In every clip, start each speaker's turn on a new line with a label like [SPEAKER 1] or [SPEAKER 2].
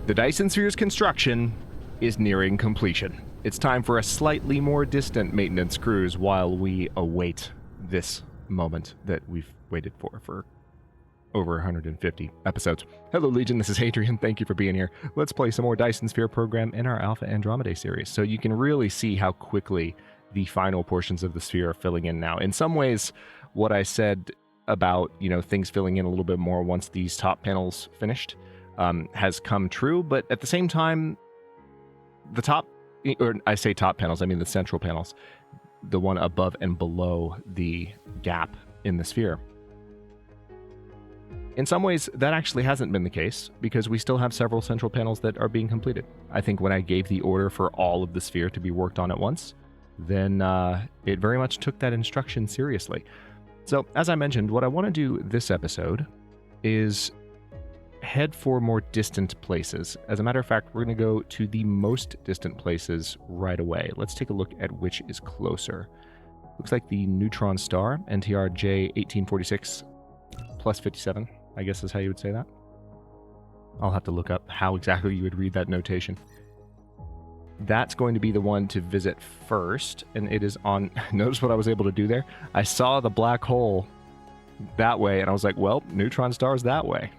[SPEAKER 1] The Dyson Sphere's construction is nearing completion. It's time for a slightly more distant maintenance cruise while we await this moment that we've waited for over 150 episodes. Hello, Legion. This is Hadrian. Thank you for being here. Let's play some more Dyson Sphere Program in our Alpha Andromedae series. So you can really see how quickly the final portions of the sphere are filling in now. In some ways, what I said about, things filling in a little bit more once these top panels finished has come true. But at the same time, the top, or I say top panels, I mean the central panels, the one above and below the gap in the sphere. In some ways, that actually hasn't been the case, because we still have several central panels that are being completed. I think when I gave the order for all of the sphere to be worked on at once, then it very much took that instruction seriously. So, as I mentioned, what I want to do this episode is head for more distant places. As a matter of fact, we're going to go to the most distant places right away. Let's take a look at which is closer. Looks like the neutron star, NTR J1846 plus 57. I guess is how you would say that. I'll have to look up how exactly you would read that notation. That's going to be the one to visit first, and it is on... Notice what I was able to do there? I saw the black hole that way, and I was like, well, neutron star's that way.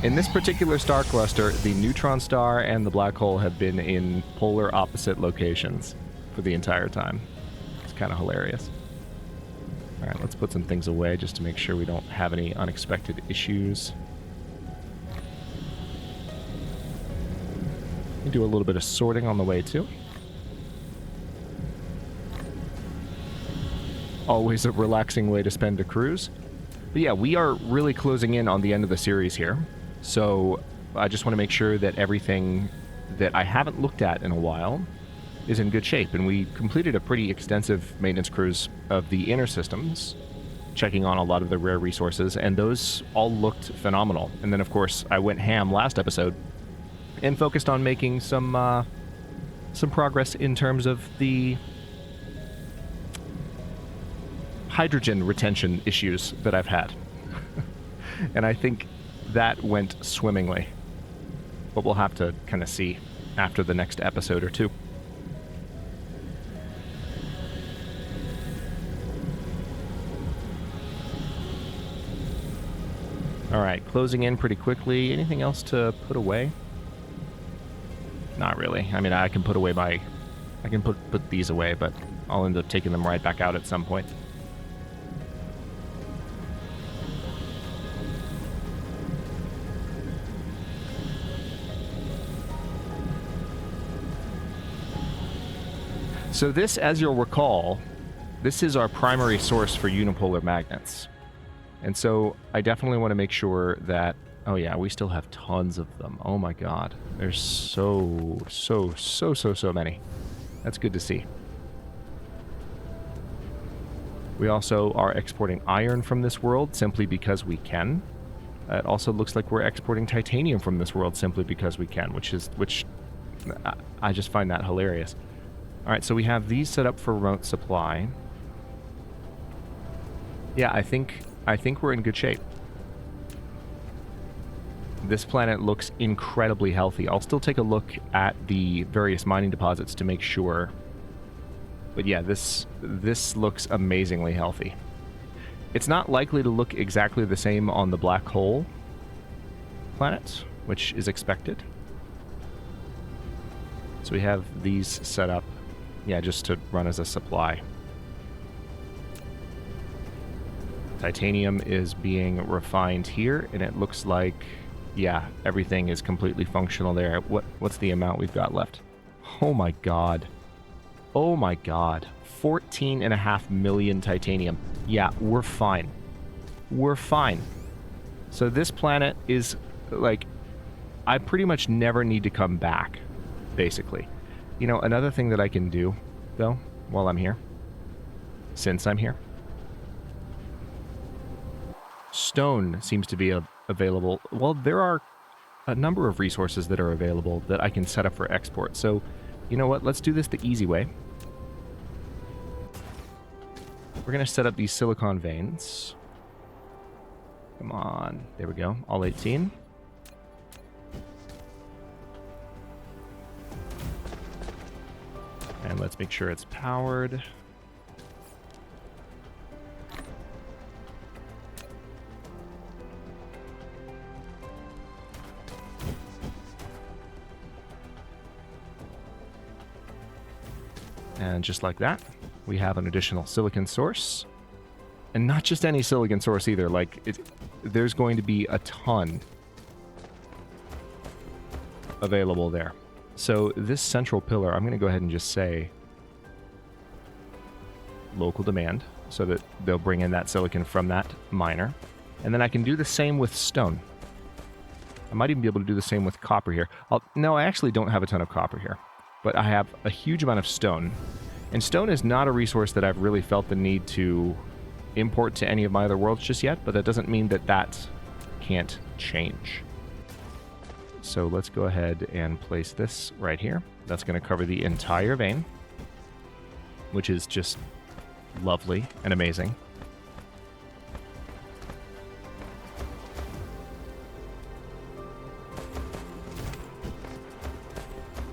[SPEAKER 1] In this particular star cluster, the neutron star and the black hole have been in polar opposite locations for the entire time. It's kind of hilarious. All right, let's put some things away just to make sure we don't have any unexpected issues. We do a little bit of sorting on the way, too. Always a relaxing way to spend a cruise. But yeah, we are really closing in on the end of the series here. So I just want to make sure that everything that I haven't looked at in a while is in good shape, and we completed a pretty extensive maintenance cruise of the inner systems, checking on a lot of the rare resources, and those all looked phenomenal. And then, of course, I went ham last episode and focused on making some progress in terms of the hydrogen retention issues that I've had. And I think that went swimmingly, but we'll have to kind of see after the next episode or two. All right, closing in pretty quickly. Anything else to put away? Not really. I mean, I can put away I can put these away, but I'll end up taking them right back out at some point. So this, as you'll recall, this is our primary source for unipolar magnets. And so I definitely want to make sure that... Oh yeah, we still have tons of them. Oh my god. There's so many. That's good to see. We also are exporting iron from this world simply because we can. It also looks like we're exporting titanium from this world simply because we can, which I just find that hilarious. Alright, so we have these set up for remote supply. Yeah, I think we're in good shape. This planet looks incredibly healthy. I'll still take a look at the various mining deposits to make sure. But yeah, this looks amazingly healthy. It's not likely to look exactly the same on the black hole planet, which is expected. So we have these set up, yeah, just to run as a supply. Titanium is being refined here, and it looks like, yeah, everything is completely functional there. What's the amount we've got left? Oh my god. Oh my god. 14.5 million titanium. Yeah, we're fine. We're fine. So this planet is, like, I pretty much never need to come back, basically. You know, another thing that I can do, though, while I'm here, since I'm here, stone seems to be available. Well, there are a number of resources that are available that I can set up for export. So, you know what? Let's do this the easy way. We're going to set up these silicon veins. Come on. There we go. All 18. let's make sure it's powered. And just like that, we have an additional silicon source. And not just any silicon source either. Like, there's going to be a ton available there. So this central pillar, I'm going to go ahead and just say local demand, so that they'll bring in that silicon from that miner. And then I can do the same with stone. I might even be able to do the same with copper here. No, I actually don't have a ton of copper here, but I have a huge amount of stone. And stone is not a resource that I've really felt the need to import to any of my other worlds just yet, but that doesn't mean that that can't change. So let's go ahead and place this right here. That's going to cover the entire vein, which is just lovely and amazing.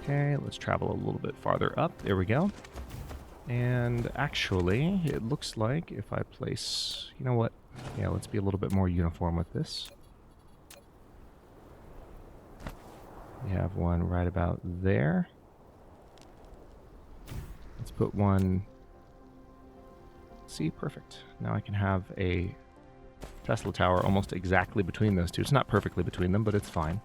[SPEAKER 1] Okay, let's travel a little bit farther up. There we go. And actually, it looks like if I place... You know what? Yeah, let's be a little bit more uniform with this. We have one right about there. Let's put one... See, perfect. Now I can have a Tesla tower almost exactly between those two. It's not perfectly between them, but it's fine.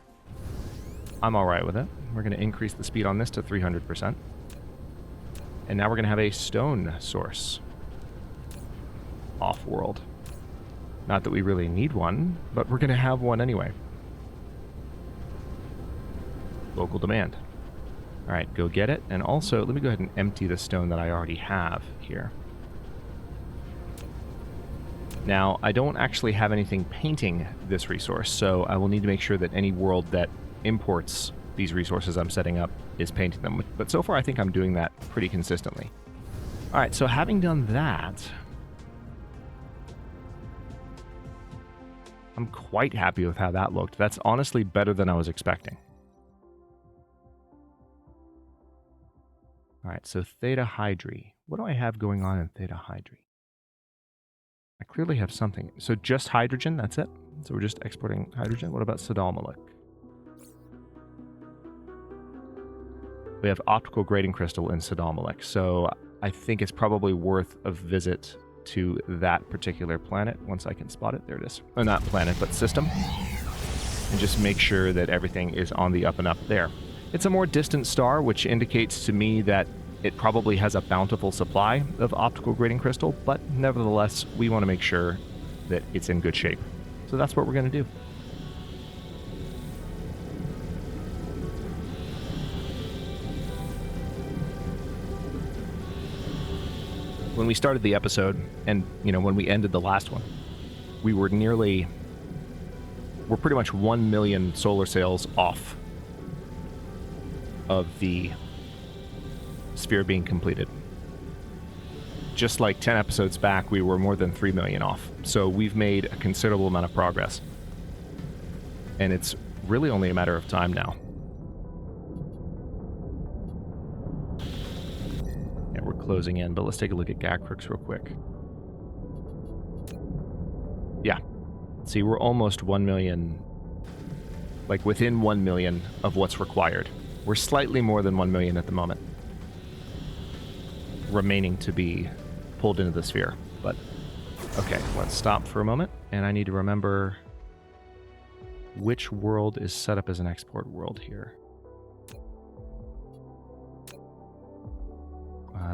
[SPEAKER 1] I'm alright with it. We're going to increase the speed on this to 300%. And now we're going to have a stone source. Off-world. Not that we really need one, but we're going to have one anyway. Local demand. Alright, go get it. And also, let me go ahead and empty the stone that I already have here. Now, I don't actually have anything painting this resource, so I will need to make sure that any world that imports these resources I'm setting up is painting them. But so far, I think I'm doing that pretty consistently. Alright, so having done that, I'm quite happy with how that looked. That's honestly better than I was expecting. Alright, so Theta Hydri. What do I have going on in Theta Hydri? I clearly have something. So just hydrogen, that's it? So we're just exporting hydrogen? What about Sodalmalik? We have optical grading crystal in Sodalmalik, so I think it's probably worth a visit to that particular planet once I can spot it. There it is. Or not planet, but system. And just make sure that everything is on the up and up there. It's a more distant star, which indicates to me that it probably has a bountiful supply of optical grading crystal, but nevertheless, we want to make sure that it's in good shape. So that's what we're going to do. When we started the episode, and, when we ended the last one, we're pretty much 1 million solar sails off of the sphere being completed. Just like 10 episodes back, we were more than 3 million off. So we've made a considerable amount of progress. And it's really only a matter of time now. Yeah, we're closing in, but let's take a look at Gakrux real quick. Yeah. See, we're almost 1 million, like within 1 million of what's required. We're slightly more than 1 million at the moment, remaining to be pulled into the sphere. But okay, let's stop for a moment, and I need to remember which world is set up as an export world here.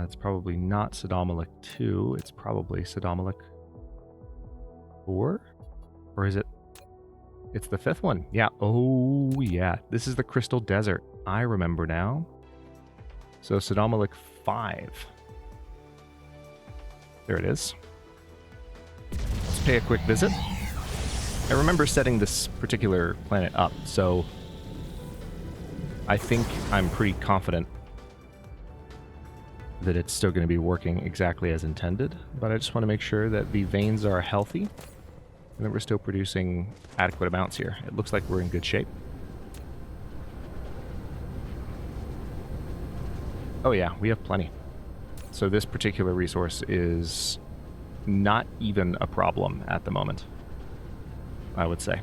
[SPEAKER 1] It's probably not Sodalmalik 2, it's probably Sodalmalik 4? Or is it? It's the 5th one. Yeah. Oh, yeah. This is the Crystal Desert. I remember now. So Sodalmalik 5. There it is. Let's pay a quick visit. I remember setting this particular planet up, so I think I'm pretty confident that it's still going to be working exactly as intended, but I just want to make sure that the veins are healthy and that we're still producing adequate amounts here. It looks like we're in good shape. Oh yeah, we have plenty. So this particular resource is not even a problem at the moment, I would say.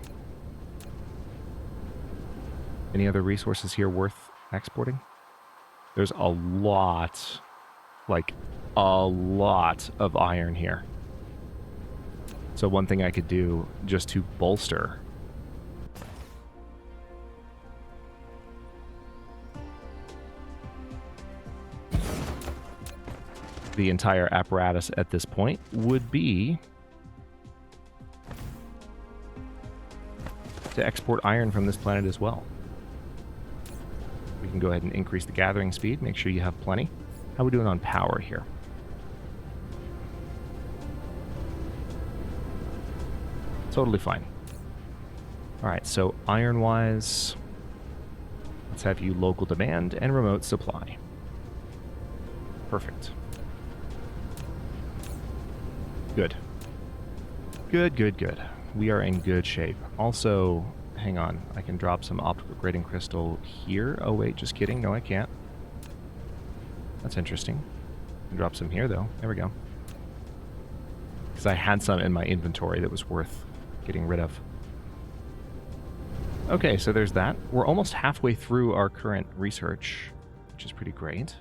[SPEAKER 1] Any other resources here worth exporting? There's a lot, like a lot of iron here. So one thing I could do just to bolster the entire apparatus at this point would be to export iron from this planet as well. We can go ahead and increase the gathering speed, make sure you have plenty. How are we doing on power here? Totally fine. Alright, so iron-wise, let's have you local demand and remote supply. Perfect. Good. Good, good, good. We are in good shape. Also, hang on. I can drop some optical grading crystal here. Oh, wait, just kidding. No, I can't. That's interesting. I can drop some here, though. There we go. Because I had some in my inventory that was worth getting rid of. Okay, so there's that. We're almost halfway through our current research, which is pretty great.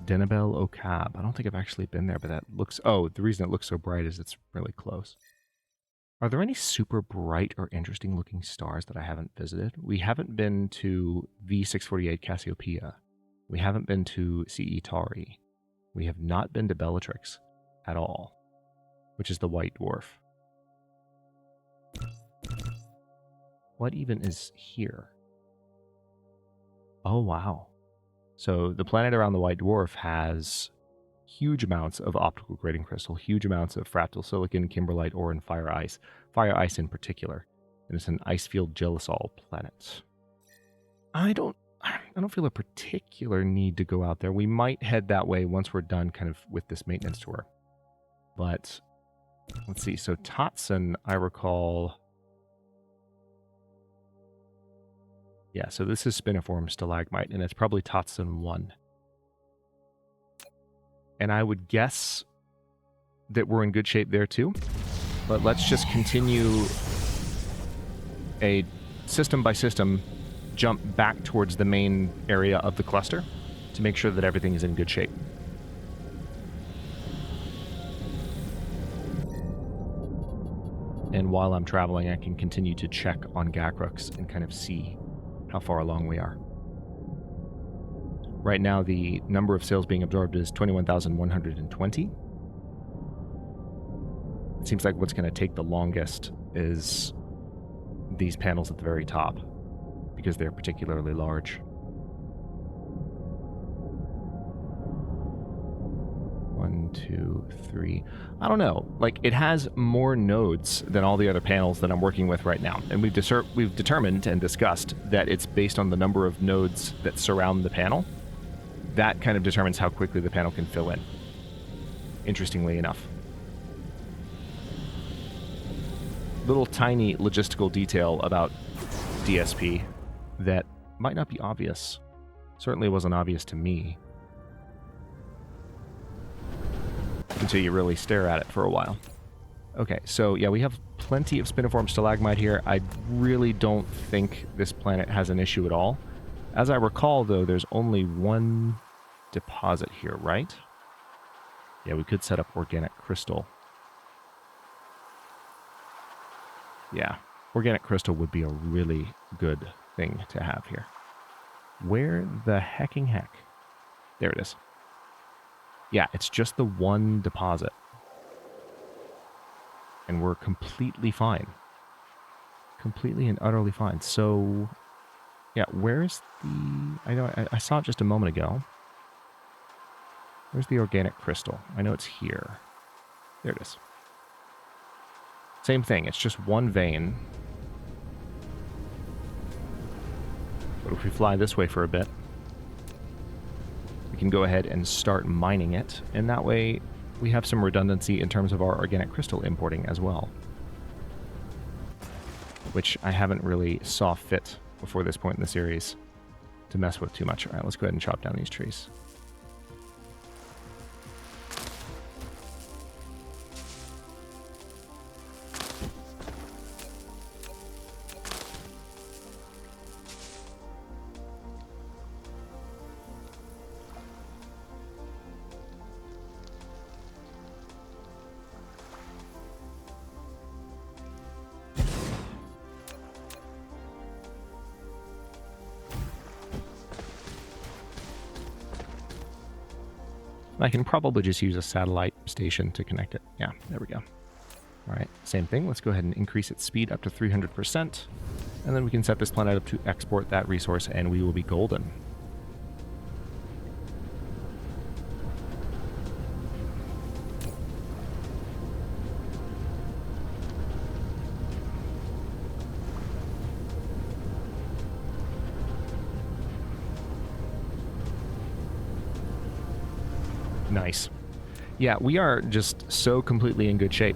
[SPEAKER 1] Denabel Ocab. I don't think I've actually been there, but that looks... Oh, the reason it looks so bright is it's really close. Are there any super bright or interesting looking stars that I haven't visited? We haven't been to V648 Cassiopeia. We haven't been to CE Tauri. We have not been to Bellatrix at all, which is the white dwarf. What even is here? Oh, wow. So the planet around the white dwarf has huge amounts of optical grading crystal, huge amounts of fractal silicon, kimberlite ore, and fire ice in particular. And it's an ice field gelisol planet. I don't feel a particular need to go out there. We might head that way once we're done kind of with this maintenance tour. But let's see. So Totson, I recall... Yeah, so this is spiniform stalagmite, and it's probably Totson 1. And I would guess that we're in good shape there too. But let's just continue a system-by-system jump back towards the main area of the cluster to make sure that everything is in good shape. And while I'm traveling, I can continue to check on Gakrux and kind of see how far along we are. Right now, the number of sails being absorbed is 21,120. It seems like what's going to take the longest is these panels at the very top, because they're particularly large. 1, 2, 3. I don't know. Like, it has more nodes than all the other panels that I'm working with right now. And we've determined and discussed that it's based on the number of nodes that surround the panel. That kind of determines how quickly the panel can fill in. Interestingly enough. Little tiny logistical detail about DSP that might not be obvious. Certainly wasn't obvious to me. Until you really stare at it for a while. Okay, so yeah, we have plenty of spiniform stalagmite here. I really don't think this planet has an issue at all. As I recall, though, there's only one deposit here, right? Yeah, we could set up organic crystal. Yeah, organic crystal would be a really good thing to have here. Where the hecking heck? There it is. Yeah, it's just the one deposit. And we're completely fine. Completely and utterly fine. So, yeah, where's the... I know I saw it just a moment ago. Where's the organic crystal? I know it's here. There it is. Same thing, it's just one vein. But if we fly this way for a bit, we can go ahead and start mining it, and that way we have some redundancy in terms of our organic crystal importing as well. Which I haven't really saw fit before this point in the series. to mess with too much. All right, let's go ahead and chop down these trees. I can probably just use a satellite station to connect it. Yeah, there we go. All right, same thing. Let's go ahead and increase its speed up to 300%. And then we can set this planet up to export that resource, and we will be golden. Nice. Yeah, we are just so completely in good shape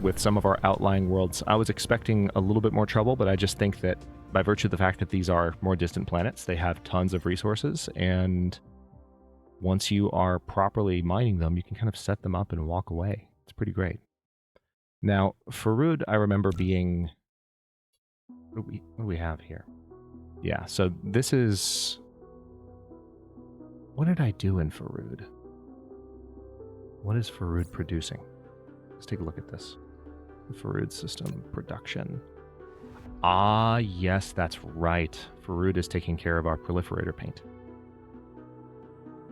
[SPEAKER 1] with some of our outlying worlds. I was expecting a little bit more trouble, but I just think that by virtue of the fact that these are more distant planets, they have tons of resources, and once you are properly mining them, you can kind of set them up and walk away. It's pretty great. Now, Farud, I remember being... What do we have here? Yeah, so this is... What did I do in Farud? What is Farud producing? Let's take a look at this. The Farud system production. Ah, yes, that's right. Farud is taking care of our proliferator paint.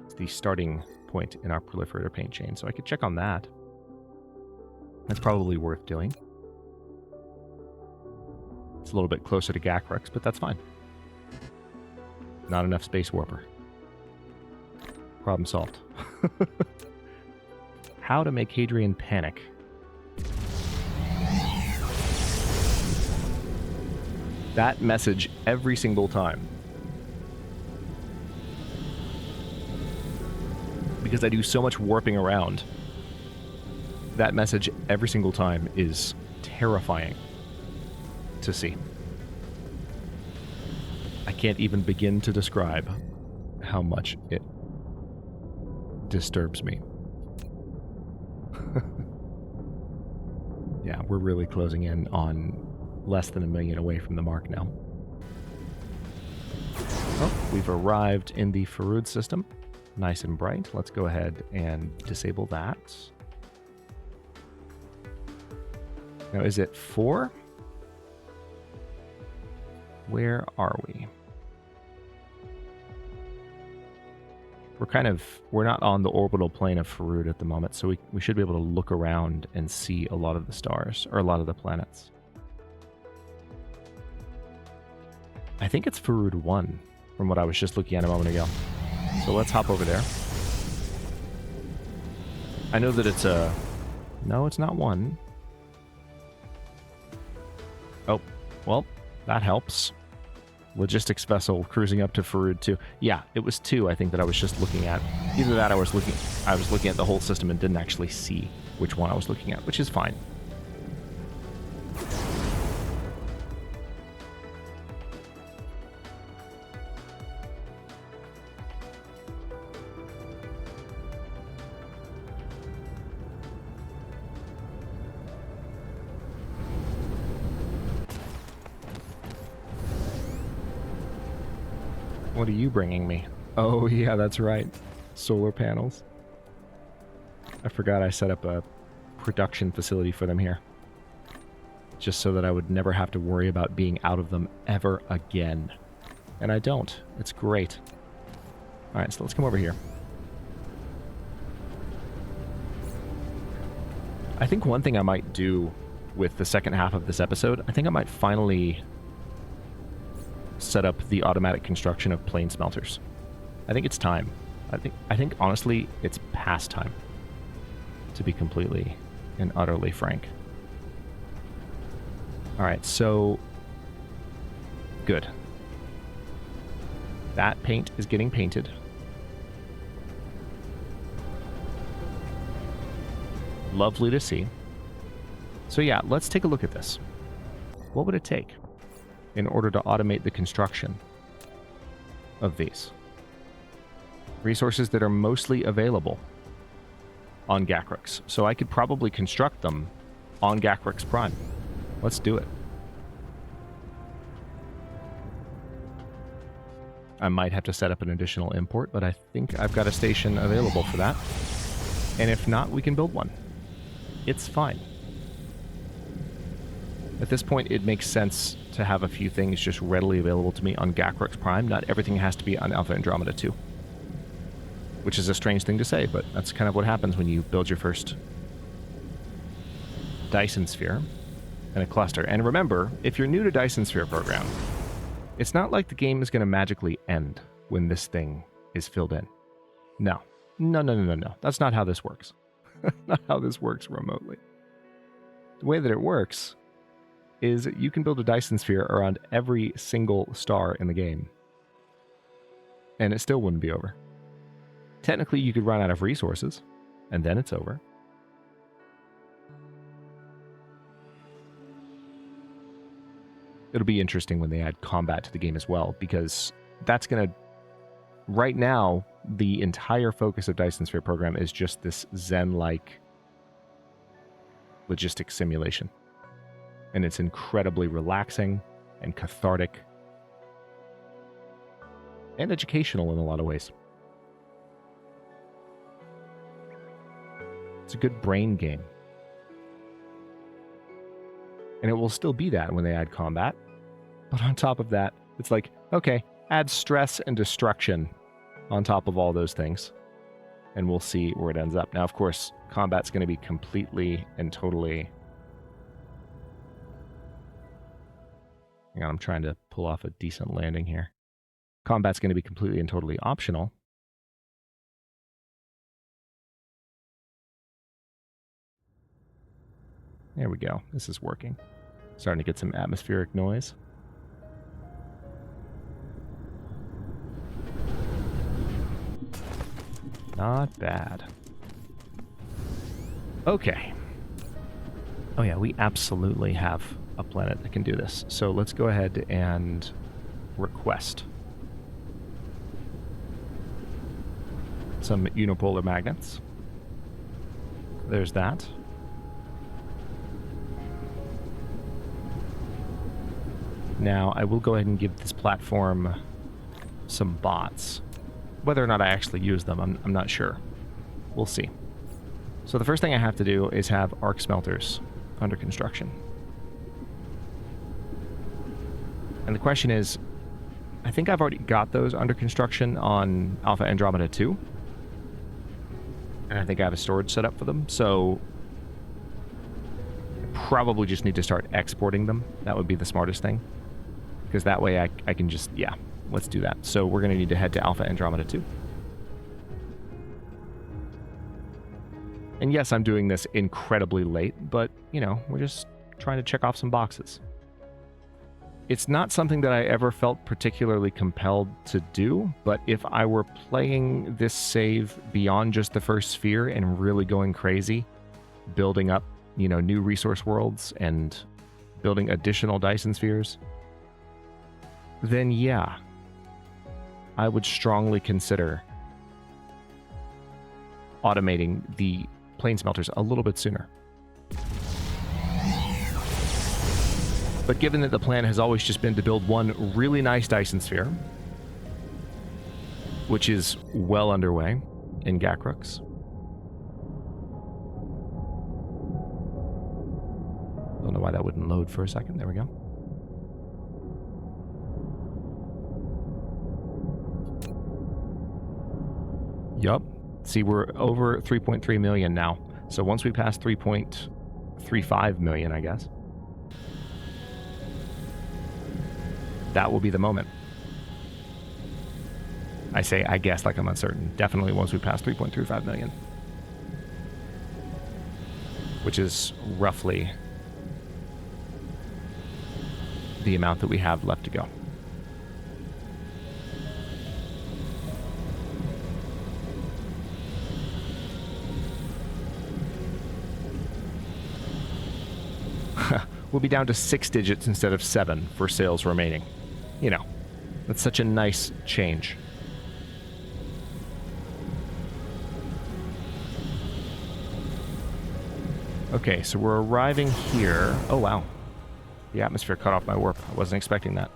[SPEAKER 1] It's the starting point in our proliferator paint chain, so I could check on that. That's probably worth doing. It's a little bit closer to Gacrex, but that's fine. Not enough space warper. Problem solved. How to make Hadrian panic. That message every single time. Because I do so much warping around. That message every single time is terrifying to see. I can't even begin to describe how much it disturbs me. Yeah, we're really closing in on less than 1 million away from the mark now. Oh, we've arrived in the Farud system. Nice and bright. Let's go ahead and disable that. Now, is it 4? Where are we? We're not on the orbital plane of Farud at the moment, so we should be able to look around and see a lot of the stars, or a lot of the planets. I think it's Farud 1, from what I was just looking at a moment ago. So let's hop over there. I know that it's a... No, it's not 1. Oh, well, that helps. Logistics vessel cruising up to Farud 2. Yeah, it was 2, I think, that I was just looking at. Either that, I was looking at the whole system and didn't actually see which one I was looking at, which is fine. What are you bringing me? Oh, yeah, that's right. Solar panels. I forgot I set up a production facility for them here. Just so that I would never have to worry about being out of them ever again. And I don't. It's great. Alright, so let's come over here. I think one thing I might do with the second half of this episode, I think I might finally set up the automatic construction of plane smelters. I think it's time. I think honestly, it's past time, to be completely and utterly frank. Alright, so... Good. That paint is getting painted. Lovely to see. So yeah, let's take a look at this. What would it take in order to automate the construction of these. Resources that are mostly available on Gacrix. So I could probably construct them on Gacrix Prime. Let's do it. I might have to set up an additional import, but I think I've got a station available for that. And if not, we can build one. It's fine. At this point, it makes sense to have a few things just readily available to me on Gacrix Prime. Not everything has to be on Alpha Andromeda 2. Which is a strange thing to say, but that's kind of what happens when you build your first Dyson Sphere and a cluster. And remember, if you're new to Dyson Sphere Program, it's not like the game is going to magically end when this thing is filled in. No. No. That's not how this works. Not how this works remotely. The way that it works is you can build a Dyson Sphere around every single star in the game. And it still wouldn't be over. Technically, you could run out of resources, and then it's over. It'll be interesting when they add combat to the game as well, because that's going to... Right now, the entire focus of Dyson Sphere Program is just this Zen-like logistics simulation. And it's incredibly relaxing and cathartic and educational in a lot of ways. It's a good brain game. And it will still be that when they add combat. But on top of that, it's like, okay, add stress and destruction on top of all those things. And we'll see where it ends up. Now, of course, combat's going to be completely and totally... Hang on, I'm trying to pull off a decent landing here. Combat's going to be completely and totally optional. There we go. This is working. Starting to get some atmospheric noise. Not bad. Okay. Oh yeah, we absolutely have a planet that can do this. So let's go ahead and request some unipolar magnets. There's that. Now, I will go ahead and give this platform some bots. Whether or not I actually use them, I'm not sure. We'll see. So the first thing I have to do is have arc smelters under construction. And the question is, I think I've already got those under construction on Alpha Andromeda 2. And I think I have a storage set up for them, so I probably just need to start exporting them. That would be the smartest thing. Because that way I can just, yeah, let's do that. So we're going to need to head to Alpha Andromeda 2. And yes, I'm doing this incredibly late, but, you know, we're just trying to check off some boxes. It's not something that I ever felt particularly compelled to do, but if I were playing this save beyond just the first sphere and really going crazy, building up, you know, new resource worlds and building additional Dyson spheres, then yeah, I would strongly consider automating the plane smelters a little bit sooner. But given that the plan has always just been to build one really nice Dyson sphere, which is well underway in Gacrix, don't know why that wouldn't load for a second. There we go. Yup. See, we're over 3.3 million now. So once we pass 3.35 million, I guess, that will be the moment. I say I guess like I'm uncertain. Definitely once we pass 3.35 million. Which is roughly the amount that we have left to go. We'll be down to 6 digits instead of 7 for sales remaining. You know, That's such a nice change. Okay, so we're arriving here. Oh, wow. The atmosphere cut off my warp. I wasn't expecting that.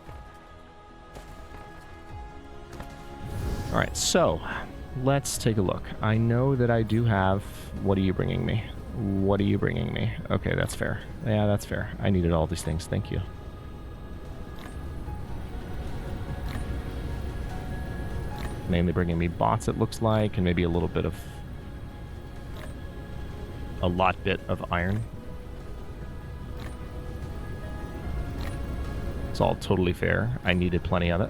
[SPEAKER 1] Alright, so let's take a look. I know that I do have... What are you bringing me? What are you bringing me? Okay, that's fair. Yeah, that's fair. I needed all these things. Thank you. Mainly bringing me bots, it looks like, and maybe a little bit of... a lot bit of iron. It's all totally fair. I needed plenty of it.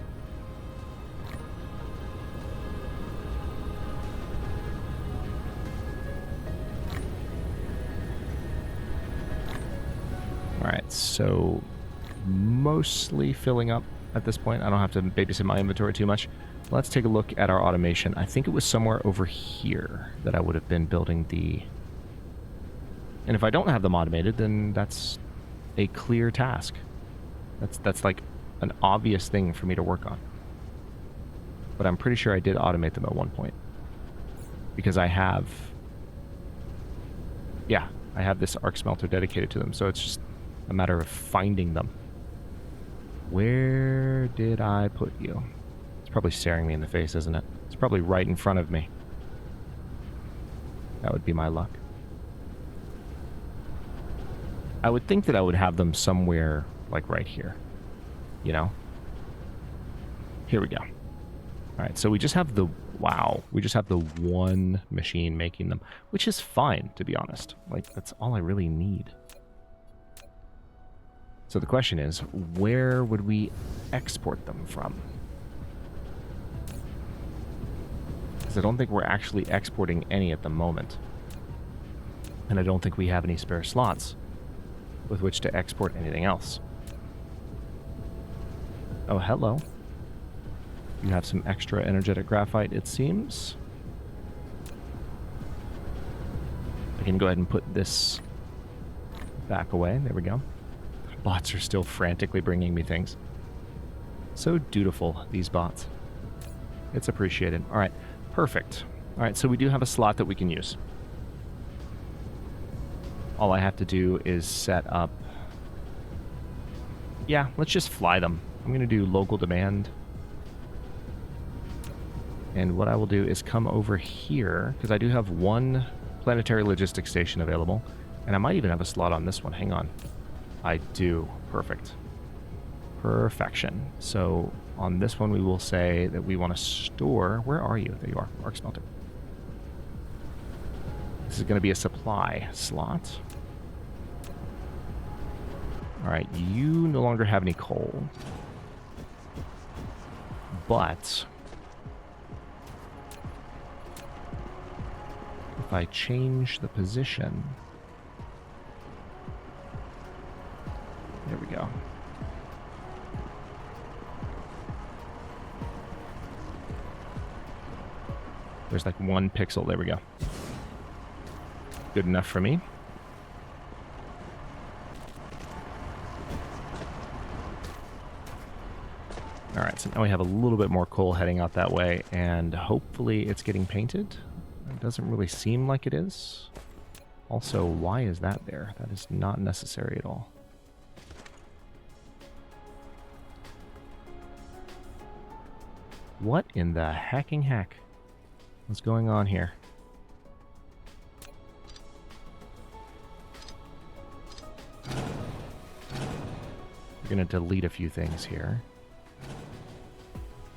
[SPEAKER 1] Alright, so mostly filling up at this point. I don't have to babysit my inventory too much. Let's take a look at our automation. I think it was somewhere over here that I would have been building the... And if I don't have them automated, then that's a clear task. That's like an obvious thing for me to work on. But I'm pretty sure I did automate them at one point. Because I have... Yeah, I have this arc smelter dedicated to them, so it's just a matter of finding them. Where did I put you? It's probably staring me in the face, isn't it? It's probably right in front of me. That would be my luck. I would think that I would have them somewhere, like right here. You know? Here we go. Alright, so we just have the... Wow. We just have the one machine making them. Which is fine, to be honest. Like, that's all I really need. So the question is, where would we export them from? Because I don't think we're actually exporting any at the moment. And I don't think we have any spare slots with which to export anything else. Oh, hello. You have some extra energetic graphite, it seems. I can go ahead and put this back away. There we go. Bots are still frantically bringing me things. So dutiful, these bots. It's appreciated. All right, perfect. All right, so we do have a slot that we can use. All I have to do is set up... Yeah, let's just fly them. I'm going to do local demand. And what I will do is come over here, because I do have one planetary logistics station available. And I might even have a slot on this one. Hang on. I do. Perfect. Perfection. So on this one, we will say that we want to store... Where are you? There you are. Arc smelter. This is going to be a supply slot. Alright, you no longer have any coal. But... if I change the position... There we go. There's like 1 pixel. There we go. Good enough for me. Alright, so now we have a little bit more coal heading out that way, and hopefully it's getting painted. It doesn't really seem like it is. Also, why is that there? That is not necessary at all. What in the hacking heck? What's going on here? We're going to delete a few things here.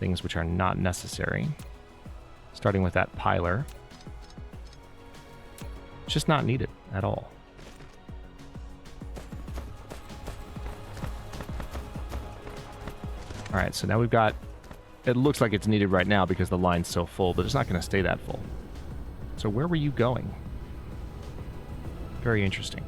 [SPEAKER 1] Things which are not necessary. Starting with that piler. It's just not needed at all. Alright, so now we've got... It looks like it's needed right now because the line's so full, but it's not going to stay that full. So where were you going? Very interesting.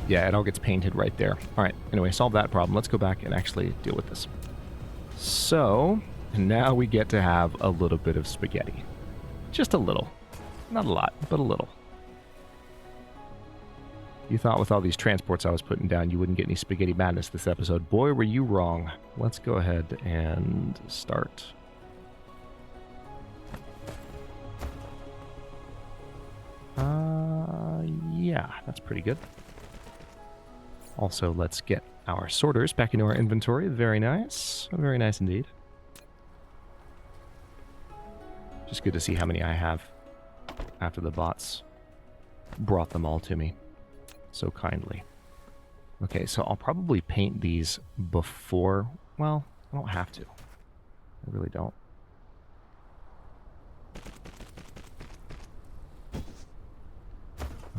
[SPEAKER 1] Yeah, it all gets painted right there. All right, anyway, solve that problem. Let's go back and actually deal with this. So, now we get to have a little bit of spaghetti. Just a little. Not a lot, but a little. You thought with all these transports I was putting down you wouldn't get any spaghetti madness this episode. Boy, were you wrong. Let's go ahead and start. Yeah, that's pretty good. Also, let's get our sorters back into our inventory. Very nice. Very nice indeed. Just good to see how many I have after the bots brought them all to me so kindly. Okay, so I'll probably paint these before... Well, I don't have to. I really don't.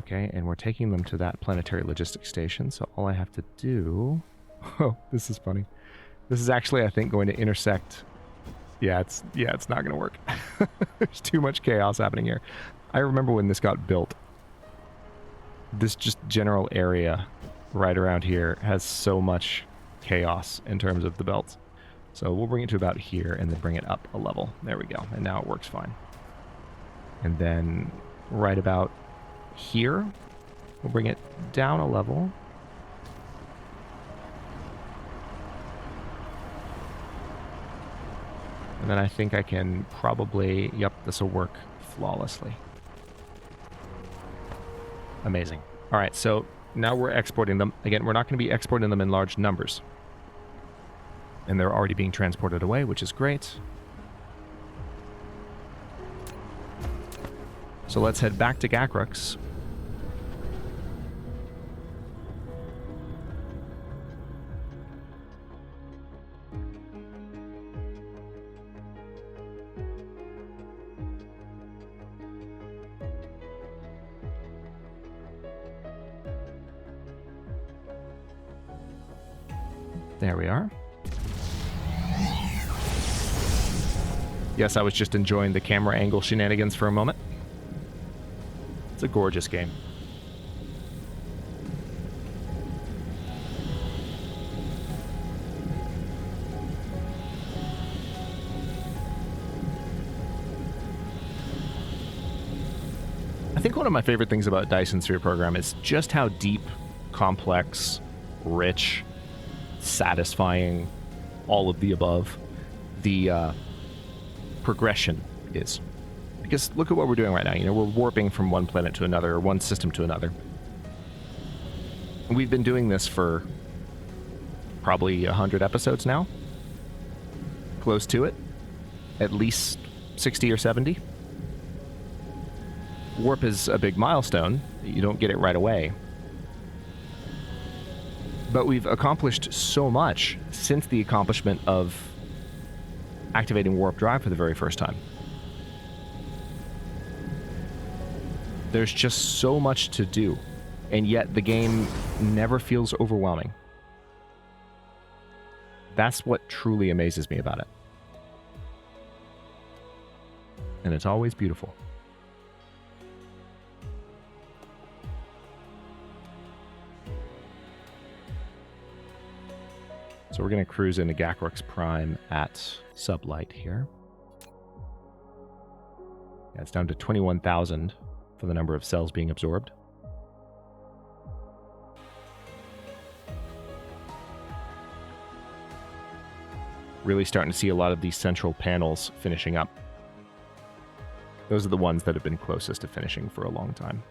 [SPEAKER 1] Okay, and we're taking them to that planetary logistics station, so all I have to do... Oh, this is funny. This is actually, I think, going to intersect... Yeah, it's not going to work. There's too much chaos happening here. I remember when this got built. This just general area right around here has so much chaos in terms of the belts. So we'll bring it to about here and then bring it up a level. There we go. And now it works fine. And then right about here, we'll bring it down a level. And then I think I can probably... Yep, this will work flawlessly. Amazing. All right, so now we're exporting them. Again, we're not going to be exporting them in large numbers. And they're already being transported away, which is great. So let's head back to Gakrux. There we are. Yes, I was just enjoying the camera angle shenanigans for a moment. It's a gorgeous game. I think one of my favorite things about Dyson Sphere Program is just how deep, complex, rich, satisfying, all of the above, the progression is. Because look at what we're doing right now. You know, we're warping from one planet to another, or one system to another. And we've been doing this for probably 100 episodes now. Close to it. At least 60 or 70. Warp is a big milestone. You don't get it right away. But we've accomplished so much since the accomplishment of activating warp drive for the very first time. There's just so much to do, and yet the game never feels overwhelming. That's what truly amazes me about it. And it's always beautiful. So we're going to cruise into Gakrux Prime at sublight here. Yeah, it's down to 21,000 for the number of cells being absorbed. Really starting to see a lot of these central panels finishing up. Those are the ones that have been closest to finishing for a long time.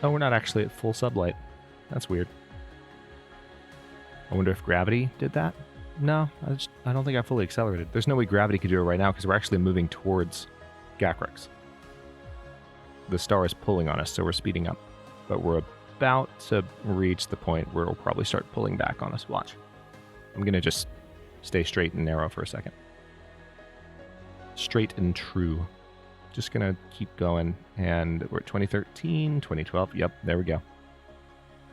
[SPEAKER 1] Oh, we're not actually at full sublight. That's weird. I wonder if gravity did that? No, I don't think I fully accelerated. There's no way gravity could do it right now because we're actually moving towards Gakrux. The star is pulling on us, so we're speeding up. But we're about to reach the point where it'll probably start pulling back on us. Watch. I'm going to just stay straight and narrow for a second. Straight and true. Just going to keep going, and we're at 2013, 2012. Yep, there we go.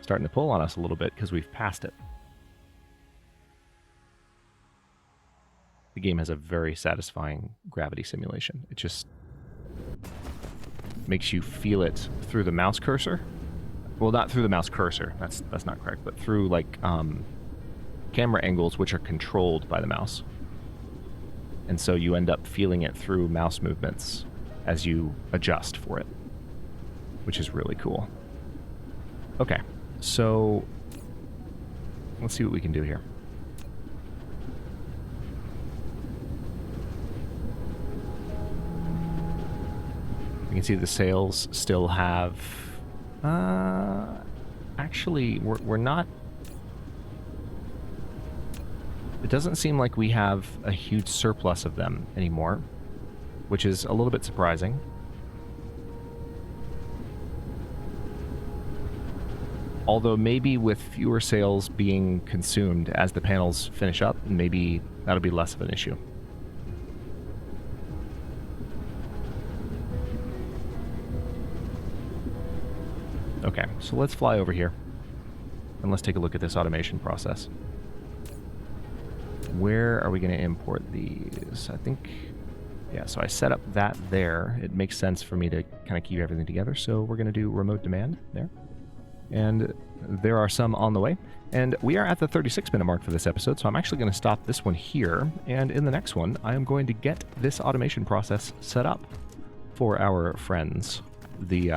[SPEAKER 1] Starting to pull on us a little bit because we've passed it. The game has a very satisfying gravity simulation. It just makes you feel it through the mouse cursor. Well, not through the mouse cursor. That's not correct, but through like camera angles which are controlled by the mouse. And so you end up feeling it through mouse movements as you adjust for it, which is really cool. Okay, so let's see what we can do here. You can see the sails still have... actually, we're not... It doesn't seem like we have a huge surplus of them anymore, which is a little bit surprising. Although maybe with fewer sails being consumed as the panels finish up, maybe that'll be less of an issue. Okay, so let's fly over here, and let's take a look at this automation process. Where are we going to import these? I think, yeah, so I set up that there. It makes sense for me to kind of keep everything together, so we're going to do remote demand there. And there are some on the way. And we are at the 36-minute mark for this episode, so I'm actually going to stop this one here, and in the next one, I am going to get this automation process set up for our friends, the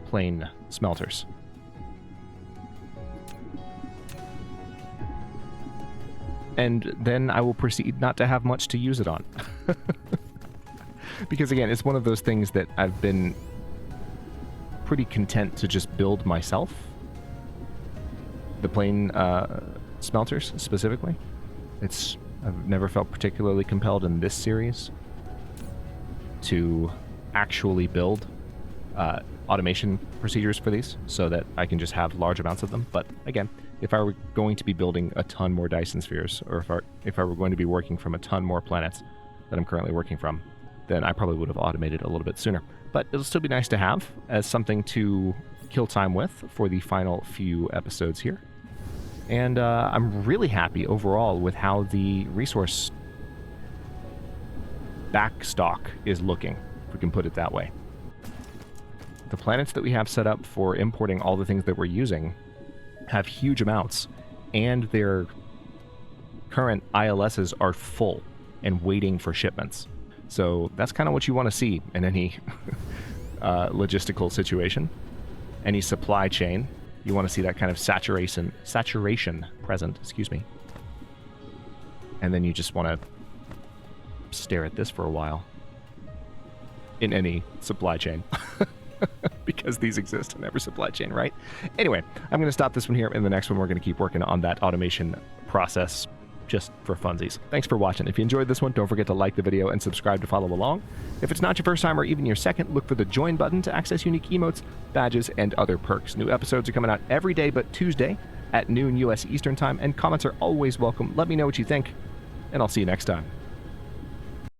[SPEAKER 1] plane smelters. And then I will proceed not to have much to use it on. Because again, it's one of those things that I've been pretty content to just build myself. The plane smelters, specifically. I've never felt particularly compelled in this series to actually build automation procedures for these so that I can just have large amounts of them. But again, if I were going to be building a ton more Dyson spheres, or if I were going to be working from a ton more planets that I'm currently working from, then I probably would have automated a little bit sooner. But it'll still be nice to have as something to kill time with for the final few episodes here. And I'm really happy overall with how the resource backstock is looking, if we can put it that way. The planets that we have set up for importing all the things that we're using have huge amounts, and their current ILSs are full and waiting for shipments. So that's kind of what you want to see in any logistical situation, any supply chain. You want to see that kind of saturation present, excuse me. And then you just want to stare at this for a while in any supply chain. Because these exist in every supply chain, right? Anyway, I'm going to stop this one here. In the next one, we're going to keep working on that automation process just for funsies. Thanks for watching. If you enjoyed this one, don't forget to like the video and subscribe to follow along. If it's not your first time or even your second, look for the join button to access unique emotes, badges, and other perks. New episodes are coming out every day but Tuesday at noon US Eastern Time, and comments are always welcome. Let me know what you think, and I'll see you next time.